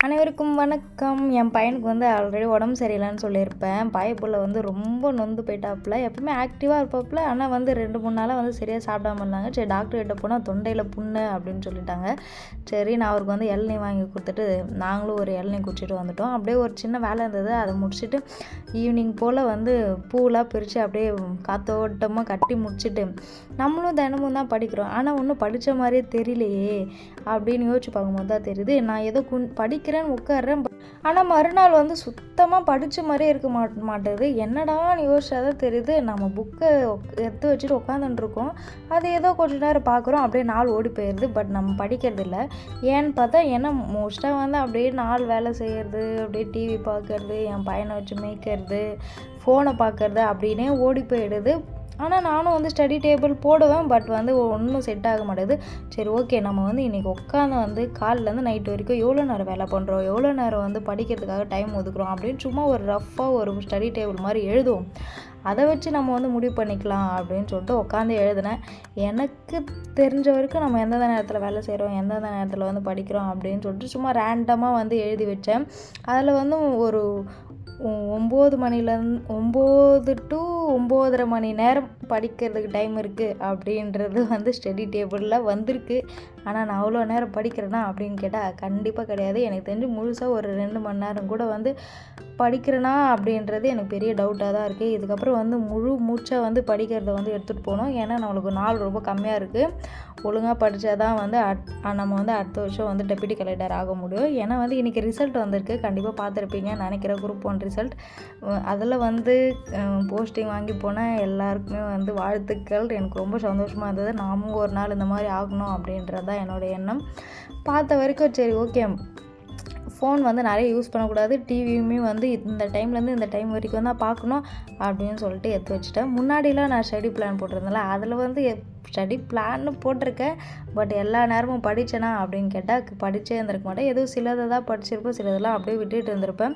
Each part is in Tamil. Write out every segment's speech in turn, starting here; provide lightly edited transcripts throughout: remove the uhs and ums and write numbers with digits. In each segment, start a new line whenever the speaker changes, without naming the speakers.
அனைவருக்கும் வணக்கம். என் பையனுக்கு வந்து ஆல்ரெடி உடம்பு சரியில்லைன்னு சொல்லியிருப்பேன். பையப்புள்ள வந்து ரொம்ப நொந்து போயிட்டாப்புல. எப்பவுமே ஆக்டிவாக இருப்பாப்புல. ஆனால் வந்து 2-3 நாளாக வந்து சரியாக சாப்பிடாம இருந்தாங்க. சரி டாக்டர்கிட்ட போனால் தொண்டையில் புண்ணு அப்படின்னு சொல்லிட்டாங்க. சரி நான் அவருக்கு வந்து இளநீ வாங்கி கொடுத்துட்டு நாங்களும் ஒரு இளநீ குடிச்சிட்டு வந்துட்டோம். அப்படியே ஒரு சின்ன வேலை இருந்தது, அதை முடிச்சுட்டு ஈவினிங் போல் வந்து பூவெலாம் பிரித்து அப்படியே காத்தோட்டமாக கட்டி முடிச்சுட்டு நம்மளும் தினமும் தான் படிக்கிறோம், ஆனால் ஒன்றும் படித்த மாதிரியே தெரியலையே அப்படின்னு யோசிச்சு பார்க்கும்போது தான் தெரியுது நான் ஏதோ படிக்கிறேன்னு உட்காடுறேன். ஆனால் மறுநாள் வந்து சுத்தமாக படித்த மாதிரியே இருக்க மாட்டேது. என்னடான்னு யோசிச்சா தான் தெரியுது நம்ம புக்கை எடுத்து வச்சுட்டு உட்காந்துட்டுருக்கோம். அது ஏதோ கொஞ்ச நேரம் பார்க்குறோம், அப்படியே நாள் ஓடி போயிடுது. பட் நம்ம படிக்கிறது இல்லை. ஏன்னு பார்த்தா ஏன்னா மோஸ்ட்டாக வந்து அப்படியே நாள் வேலை செய்கிறது, அப்படியே டிவி பார்க்கறது, என் பையனை வச்சு மேய்க்கிறது, ஃபோனை பார்க்கறது அப்படின்னே ஓடி போயிடுது. ஆனால் நானும் வந்து ஸ்டடி டேபிள் போடுவேன், பட் வந்து ஒன்றும் செட் ஆக மாட்டேது. சரி ஓகே, நம்ம வந்து இன்றைக்கி உட்காந்து வந்து காலிலேருந்து நைட்டு வரைக்கும் எவ்வளோ நேரம் வேலை பண்ணுறோம், எவ்வளோ நேரம் வந்து படிக்கிறதுக்காக டைம் ஒதுக்குறோம் அப்படின்னு சும்மா ஒரு ரஃப்பாக ஒரு ஸ்டடி டேபிள் மாதிரி எழுதுவோம். அதை வச்சு நம்ம வந்து முடிவு பண்ணிக்கலாம் அப்படின்னு சொல்லிட்டு உட்காந்து எழுதினேன். எனக்கு தெரிஞ்ச வரைக்கும் நம்ம எந்தெந்த நேரத்தில் வேலை செய்கிறோம், எந்தெந்த நேரத்தில் வந்து படிக்கிறோம் அப்படின்னு சொல்லிட்டு சும்மா ரேண்டமாக வந்து எழுதி வச்சேன். அதில் வந்து ஒரு 9 மணிலேருந்து 9 to 9:30 மணி நேரம் படிக்கிறதுக்கு டைம் இருக்குது அப்படின்றது வந்து ஸ்டடி டேபிளில் வந்திருக்கு. ஆனால் நான் அவ்வளோ நேரம் படிக்கிறேன்னா அப்படின்னு கேட்டால் கண்டிப்பாக கிடையாது. எனக்கு தெரிஞ்சு முழுசாக ஒரு 2 மணி நேரம் கூட வந்து படிக்கிறேனா அப்படின்றது எனக்கு பெரிய டவுட்டாக தான் இருக்குது. இதுக்கப்புறம் வந்து முழு மூச்சாக வந்து படிக்கிறத வந்து எடுத்துகிட்டு போகணும். ஏன்னா நம்மளுக்கு நாள் ரொம்ப கம்மியாக இருக்குது. ஒழுங்காக படித்தா தான் வந்து நம்ம வந்து அடுத்த வருஷம் வந்து டெப்யூட்டி கலெக்டர் ஆக முடியும். ஏன்னா வந்து இன்றைக்கி ரிசல்ட் வந்திருக்கு, கண்டிப்பாக பார்த்துருப்பீங்கன்னு நினைக்கிறேன். Group 1 result. அதில் வந்து போஸ்டிங் வாங்கி போனால் எல்லாருக்குமே வந்து வாழ்த்துக்கள். எனக்கு ரொம்ப சந்தோஷமாக இருந்தது. நாமும் ஒரு நாள் இந்த மாதிரி ஆகணும் அப்படின்றது தான் என்னோடய எண்ணம். பார்த்த வரைக்கும் சரி ஓகே, ஃபோன் வந்து நிறைய யூஸ் பண்ணக்கூடாது, டிவியுமே வந்து இந்த டைம்லேருந்து இந்த டைம் வரைக்கும் தான் பார்க்கணும் அப்படின்னு சொல்லிட்டு எடுத்து வச்சுட்டேன். முன்னாடிலாம் நான் ஸ்டடி பிளான் போட்டிருந்தேன்ல, அதில் வந்து ஸ்டடி பிளான்னு போட்டிருக்கேன். பட் எல்லா நேரமும் படித்தேனா அப்படின்னு கேட்டால் படித்தே இருந்திருக்க மாட்டேன். ஏதோ சிலதை தான் படிச்சிருப்பேன், சிலதெல்லாம் அப்படியே விட்டுட்டு இருந்திருப்பேன்.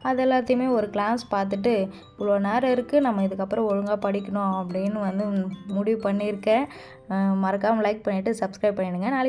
அது எல்லாத்தையுமே ஒரு கிளாஸ் பார்த்துட்டு இவ்வளோ நேரம் இருக்குது, நம்ம இதுக்கப்புறம் ஒழுங்காக படிக்கணும் அப்படின்னு வந்து முடிவு பண்ணியிருக்கேன். மறக்காமல் லைக் பண்ணிவிட்டு சப்ஸ்கிரைப் பண்ணிவிடுங்க. நாளைக்கு